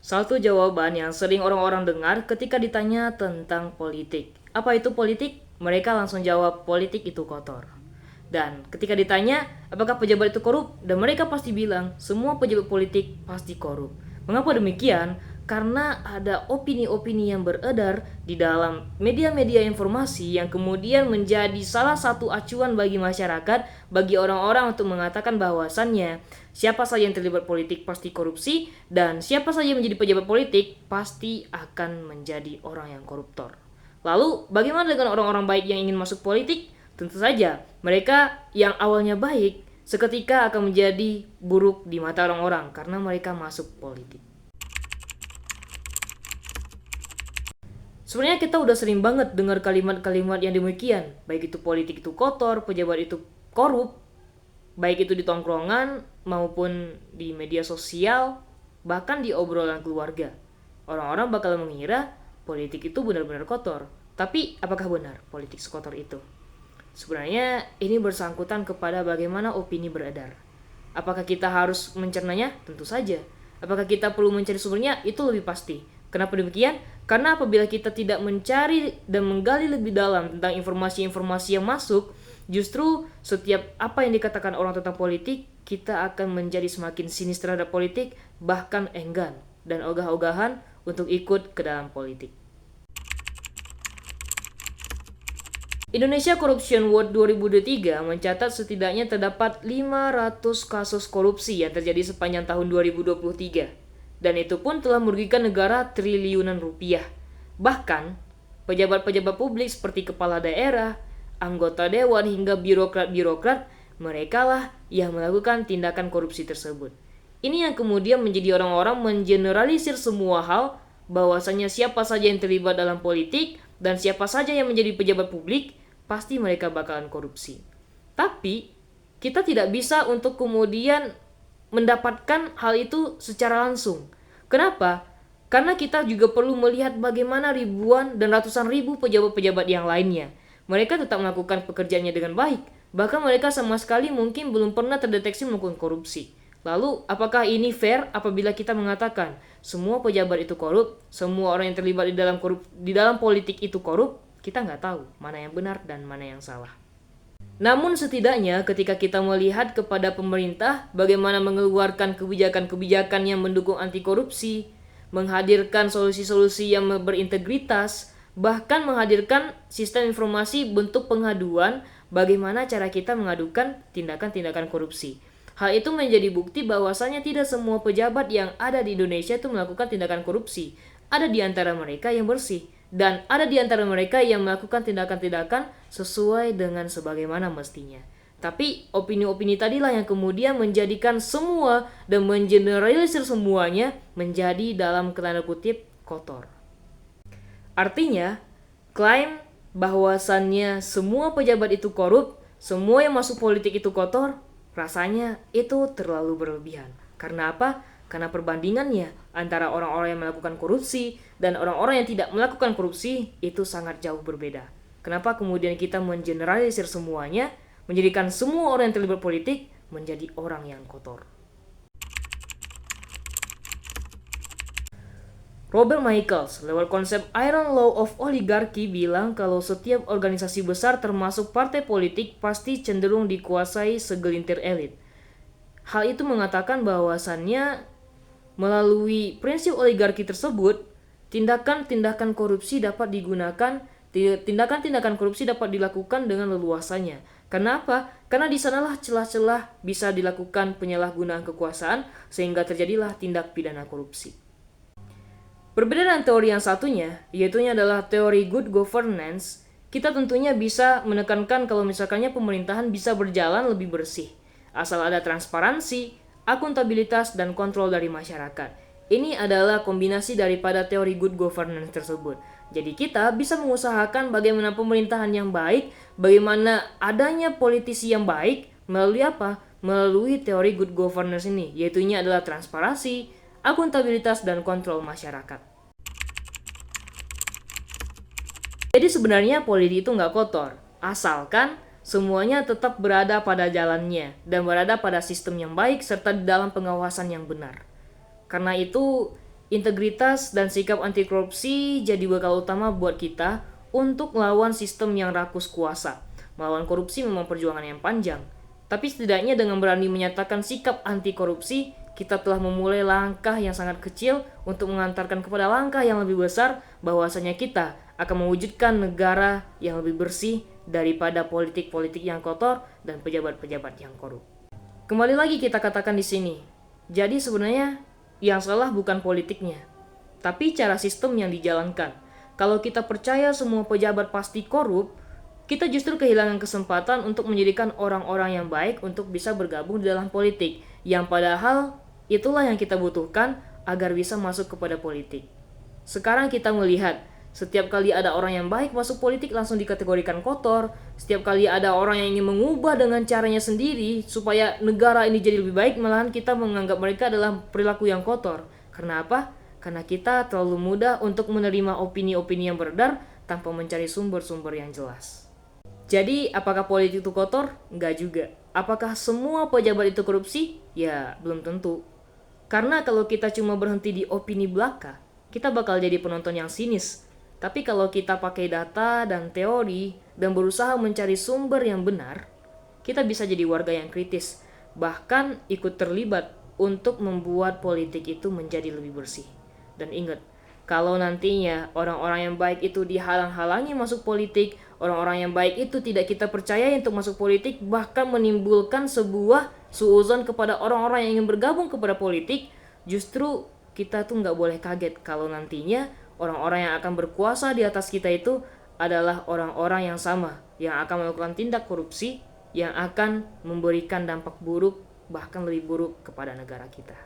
Satu jawaban yang sering orang-orang dengar ketika ditanya tentang politik. Apa itu politik? Mereka langsung jawab politik itu kotor. Dan ketika ditanya apakah pejabat itu korup, dan mereka pasti bilang semua pejabat politik pasti korup. Mengapa demikian? Karena ada opini-opini yang beredar di dalam media-media informasi yang kemudian menjadi salah satu acuan bagi masyarakat, bagi orang-orang untuk mengatakan bahwasannya siapa saja yang terlibat politik pasti korupsi, dan siapa saja yang menjadi pejabat politik pasti akan menjadi orang yang koruptor. Lalu bagaimana dengan orang-orang baik yang ingin masuk politik? Tentu saja mereka yang awalnya baik seketika akan menjadi buruk di mata orang-orang karena mereka masuk politik. Sebenarnya kita udah sering banget dengar kalimat-kalimat yang demikian, baik itu politik itu kotor, pejabat itu korup, baik itu di tongkrongan maupun di media sosial, bahkan di obrolan keluarga. Orang-orang bakal mengira politik itu benar-benar kotor. Tapi apakah benar politik sekotor itu? Sebenarnya ini bersangkutan kepada bagaimana opini beredar. Apakah kita harus mencernanya? Tentu saja. Apakah kita perlu mencari sumbernya? Itu lebih pasti. Kenapa demikian? Karena apabila kita tidak mencari dan menggali lebih dalam tentang informasi-informasi yang masuk, justru setiap apa yang dikatakan orang tentang politik, kita akan menjadi semakin sinis terhadap politik, bahkan enggan dan ogah-ogahan untuk ikut ke dalam politik. Indonesia Corruption Watch 2023 mencatat setidaknya terdapat 500 kasus korupsi yang terjadi sepanjang tahun 2023. Dan itu pun telah merugikan negara triliunan rupiah. Bahkan, pejabat-pejabat publik seperti kepala daerah, anggota dewan hingga birokrat-birokrat, merekalah yang melakukan tindakan korupsi tersebut. Ini yang kemudian menjadi orang-orang mengeneralisir semua hal, bahwasanya siapa saja yang terlibat dalam politik dan siapa saja yang menjadi pejabat publik, pasti mereka bakalan korupsi. Tapi, kita tidak bisa untuk kemudian mendapatkan hal itu secara langsung. Kenapa? Karena kita juga perlu melihat bagaimana ribuan dan ratusan ribu pejabat-pejabat yang lainnya. Mereka tetap melakukan pekerjaannya dengan baik. Bahkan mereka sama sekali mungkin belum pernah terdeteksi melakukan korupsi. Lalu, apakah ini fair apabila kita mengatakan semua pejabat itu korup, semua orang yang terlibat di dalam politik itu korup? Kita nggak tahu mana yang benar dan mana yang salah. Namun setidaknya ketika kita melihat kepada pemerintah bagaimana mengeluarkan kebijakan-kebijakan yang mendukung anti korupsi, menghadirkan solusi-solusi yang berintegritas, bahkan menghadirkan sistem informasi bentuk pengaduan bagaimana cara kita mengadukan tindakan-tindakan korupsi. Hal itu menjadi bukti bahwasanya tidak semua pejabat yang ada di Indonesia itu melakukan tindakan korupsi. Ada di antara mereka yang bersih. Dan ada di antara mereka yang melakukan tindakan-tindakan sesuai dengan sebagaimana mestinya. Tapi opini-opini tadilah yang kemudian menjadikan semua dan mengeneralisir semuanya menjadi dalam tanda kutip kotor. Artinya, klaim bahwasannya semua pejabat itu korup, semua yang masuk politik itu kotor, rasanya itu terlalu berlebihan. Karena apa? Karena perbandingannya antara orang-orang yang melakukan korupsi dan orang-orang yang tidak melakukan korupsi itu sangat jauh berbeda. Kenapa kemudian kita mengeneralisir semuanya, menjadikan semua orang yang terlibat politik menjadi orang yang kotor? Robert Michaels lewat konsep Iron Law of Oligarchy bilang kalau setiap organisasi besar termasuk partai politik pasti cenderung dikuasai segelintir elit. Hal itu mengatakan bahwasannya melalui prinsip oligarki tersebut, tindakan-tindakan korupsi dapat dilakukan dengan leluasanya. Kenapa? Karena di sanalah celah-celah bisa dilakukan penyalahgunaan kekuasaan sehingga terjadilah tindak pidana korupsi. Berbeda dengan teori yang satunya, yaitu adalah teori good governance, kita tentunya bisa menekankan kalau misalkannya pemerintahan bisa berjalan lebih bersih, asal ada transparansi, akuntabilitas, dan kontrol dari masyarakat. Ini adalah kombinasi daripada teori good governance tersebut. Jadi kita bisa mengusahakan bagaimana pemerintahan yang baik, bagaimana adanya politisi yang baik, melalui apa? Melalui teori good governance ini, yaitu adalah transparansi, akuntabilitas, dan kontrol masyarakat. Jadi sebenarnya politik itu nggak kotor, asalkan semuanya tetap berada pada jalannya dan berada pada sistem yang baik serta di dalam pengawasan yang benar. Karena itu integritas dan sikap anti korupsi jadi bekal utama buat kita untuk melawan sistem yang rakus kuasa. Melawan korupsi memang perjuangan yang panjang, tapi setidaknya dengan berani menyatakan sikap anti korupsi, kita telah memulai langkah yang sangat kecil untuk mengantarkan kepada langkah yang lebih besar, bahwasanya kita akan mewujudkan negara yang lebih bersih daripada politik-politik yang kotor dan pejabat-pejabat yang korup. Kembali lagi kita katakan di sini, jadi sebenarnya yang salah bukan politiknya, tapi cara sistem yang dijalankan. Kalau kita percaya semua pejabat pasti korup, kita justru kehilangan kesempatan untuk menjadikan orang-orang yang baik untuk bisa bergabung di dalam politik, yang padahal itulah yang kita butuhkan agar bisa masuk kepada politik. Sekarang kita melihat, setiap kali ada orang yang baik masuk politik langsung dikategorikan kotor. Setiap kali ada orang yang ingin mengubah dengan caranya sendiri supaya negara ini jadi lebih baik, malahan kita menganggap mereka adalah perilaku yang kotor. Karena apa? Karena kita terlalu mudah untuk menerima opini-opini yang beredar tanpa mencari sumber-sumber yang jelas. Jadi, apakah politik itu kotor? Enggak juga. Apakah semua pejabat itu korupsi? Ya, belum tentu. Karena kalau kita cuma berhenti di opini belaka, kita bakal jadi penonton yang sinis. Tapi kalau kita pakai data dan teori dan berusaha mencari sumber yang benar, kita bisa jadi warga yang kritis, bahkan ikut terlibat untuk membuat politik itu menjadi lebih bersih. Dan ingat, kalau nantinya orang-orang yang baik itu dihalang-halangi masuk politik, orang-orang yang baik itu tidak kita percaya untuk masuk politik, bahkan menimbulkan sebuah suuzon kepada orang-orang yang ingin bergabung kepada politik, justru kita tuh nggak boleh kaget kalau nantinya orang-orang yang akan berkuasa di atas kita itu adalah orang-orang yang sama, yang akan melakukan tindak korupsi, yang akan memberikan dampak buruk, bahkan lebih buruk kepada negara kita.